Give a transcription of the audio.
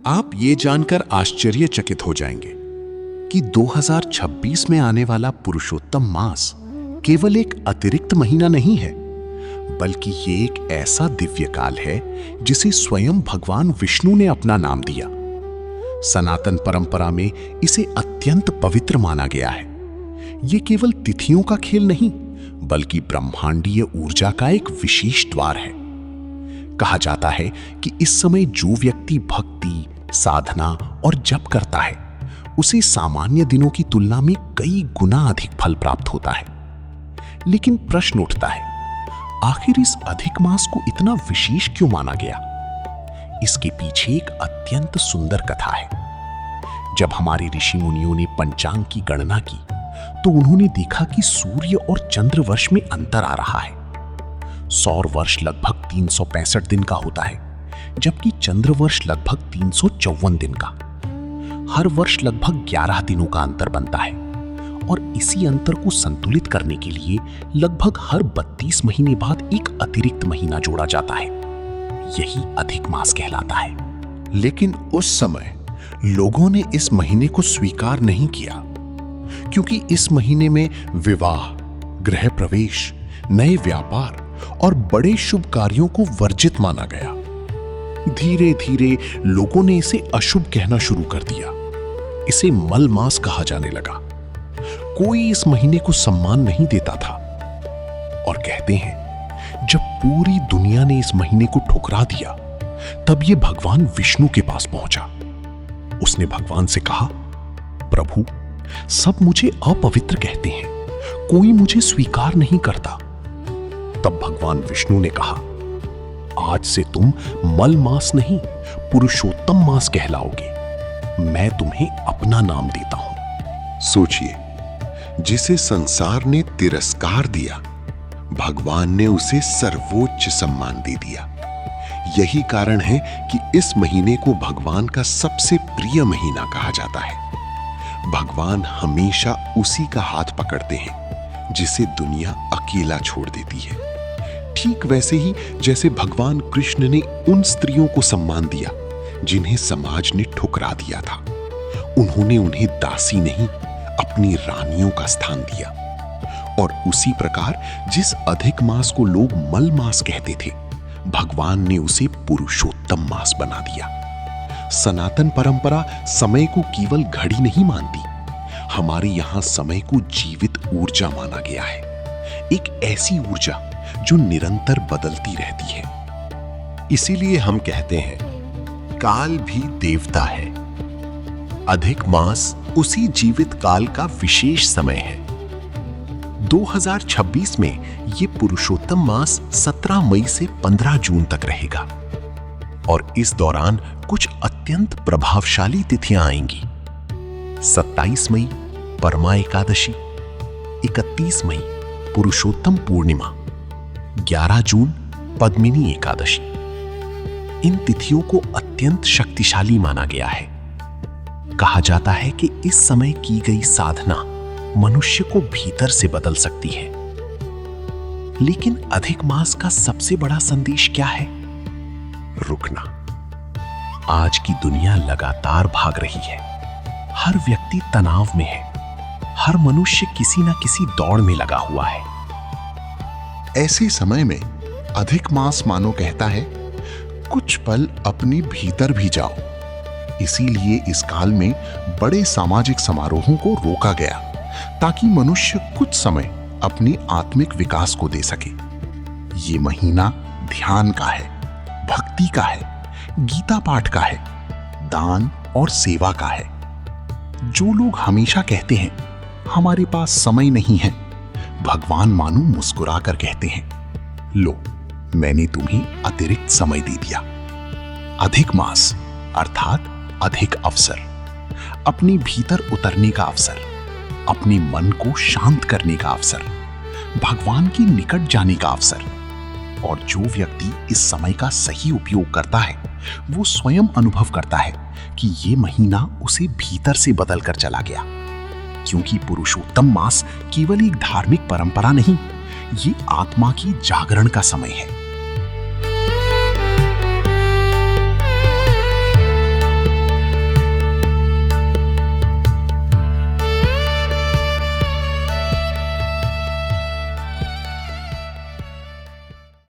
आप ये जानकर आश्चर्यचकित हो जाएंगे कि 2026 में आने वाला पुरुषोत्तम मास केवल एक अतिरिक्त महीना नहीं है, बल्कि ये एक ऐसा दिव्य काल है जिसे स्वयं भगवान विष्णु ने अपना नाम दिया। सनातन परंपरा में इसे अत्यंत पवित्र माना गया है। ये केवल तिथियों का खेल नहीं, बल्कि ब्रह्मांडीय ऊर्जा का एक विशेष द्वार है। कहा जाता है कि इस समय जो व्यक्ति भक्ति, साधना और जप करता है, उसे सामान्य दिनों की तुलना में कई गुना अधिक फल प्राप्त होता है। लेकिन प्रश्न उठता है, आखिर इस अधिक मास को इतना विशेष क्यों माना गया? इसके पीछे एक अत्यंत सुंदर कथा है। जब हमारे ऋषि मुनियों ने पंचांग की गणना की, तो उन्होंने देखा कि सूर्य और चंद्र वर्ष में अंतर आ रहा है। सौर वर्ष लगभग 365 दिन का होता है, जबकि चंद्र वर्ष लगभग 354 दिन का। हर वर्ष लगभग 11 दिनों का अंतर बनता है, और इसी अंतर को संतुलित करने के लिए लगभग हर 32 महीने बाद एक अतिरिक्त महीना जोड़ा जाता है। यही अधिक मास कहलाता है। लेकिन उस समय लोगों ने इस महीने को स्वीकार नहीं किया, क्योंकि इस महीने में विवाह, गृह प्रवेश, नए व्यापार और बड़े शुभ कार्यों को वर्जित माना गया। धीरे धीरे लोगों ने इसे अशुभ कहना शुरू कर दिया। इसे मल मास कहा जाने लगा। कोई इस महीने को सम्मान नहीं देता था, और कहते हैं जब पूरी दुनिया ने इस महीने को ठुकरा दिया, तब यह भगवान विष्णु के पास पहुंचा। उसने भगवान से कहा, प्रभु, सब मुझे अपवित्र कहते हैं, कोई मुझे स्वीकार नहीं करता। तब भगवान विष्णु ने कहा, आज से तुम मल मास नहीं, पुरुषोत्तम मास कहलाओगे। मैं तुम्हें अपना नाम देता हूं। सोचिए, जिसे संसार ने तिरस्कार दिया, भगवान ने उसे सर्वोच्च सम्मान दे दिया। यही कारण है कि इस महीने को भगवान का सबसे प्रिय महीना कहा जाता है। भगवान हमेशा उसी का हाथ पकड़ते हैं जिसे दुनिया अकेला छोड़ देती है। ठीक वैसे ही जैसे भगवान कृष्ण ने उन स्त्रियों को सम्मान दिया जिन्हें समाज ने ठुकरा दिया था। उन्होंने उन्हें दासी नहीं, अपनी रानियों का स्थान दिया। और उसी प्रकार जिस अधिक मास को लोग मल मास कहते थे, भगवान ने उसे पुरुषोत्तम मास बना दिया। सनातन परंपरा समय को केवल घड़ी नहीं मानती। हमारे यहां समय को जीवित ऊर्जा माना गया है, एक ऐसी ऊर्जा जो निरंतर बदलती रहती है। इसीलिए हम कहते हैं, काल भी देवता है। अधिक मास उसी जीवित काल का विशेष समय है। 2026 में ये पुरुषोत्तम मास 17 मई से 15 जून तक रहेगा, और इस दौरान कुछ अत्यंत प्रभावशाली तिथियां आएंगी। 27 मई परमा एकादशी, 31 मई पुरुषोत्तम पूर्णिमा, 11 जून पद्मिनी एकादशी। इन तिथियों को अत्यंत शक्तिशाली माना गया है। कहा जाता है कि इस समय की गई साधना मनुष्य को भीतर से बदल सकती है। लेकिन अधिक मास का सबसे बड़ा संदेश क्या है? रुकना। आज की दुनिया लगातार भाग रही है। हर व्यक्ति तनाव में है। हर मनुष्य किसी न किसी दौड़ में लगा हुआ है। ऐसे समय में अधिक मास मानो कहता है, कुछ पल अपने भीतर भी जाओ। इसीलिए इस काल में बड़े सामाजिक समारोहों को रोका गया, ताकि मनुष्य कुछ समय अपने आत्मिक विकास को दे सके। ये महीना ध्यान का है, भक्ति का है, गीता पाठ का है, दान और सेवा का है। जो लोग हमेशा कहते हैं हमारे पास समय नहीं है, भगवान मानो मुस्कुराकर कहते हैं, लो, मैंने तुम्हें अतिरिक्त समय दे दिया। अधिक मास अर्थात अधिक अवसर, अपने भीतर उतरने का अवसर, अपने मन को शांत करने का अवसर, भगवान के निकट जाने का अवसर। और जो व्यक्ति इस समय का सही उपयोग करता है, वो स्वयं अनुभव करता है कि ये महीना उसे भीतर से बदल कर चला गया। क्योंकि पुरुषोत्तम मास केवल एक धार्मिक परंपरा नहीं, ये आत्मा की जागरण का समय है।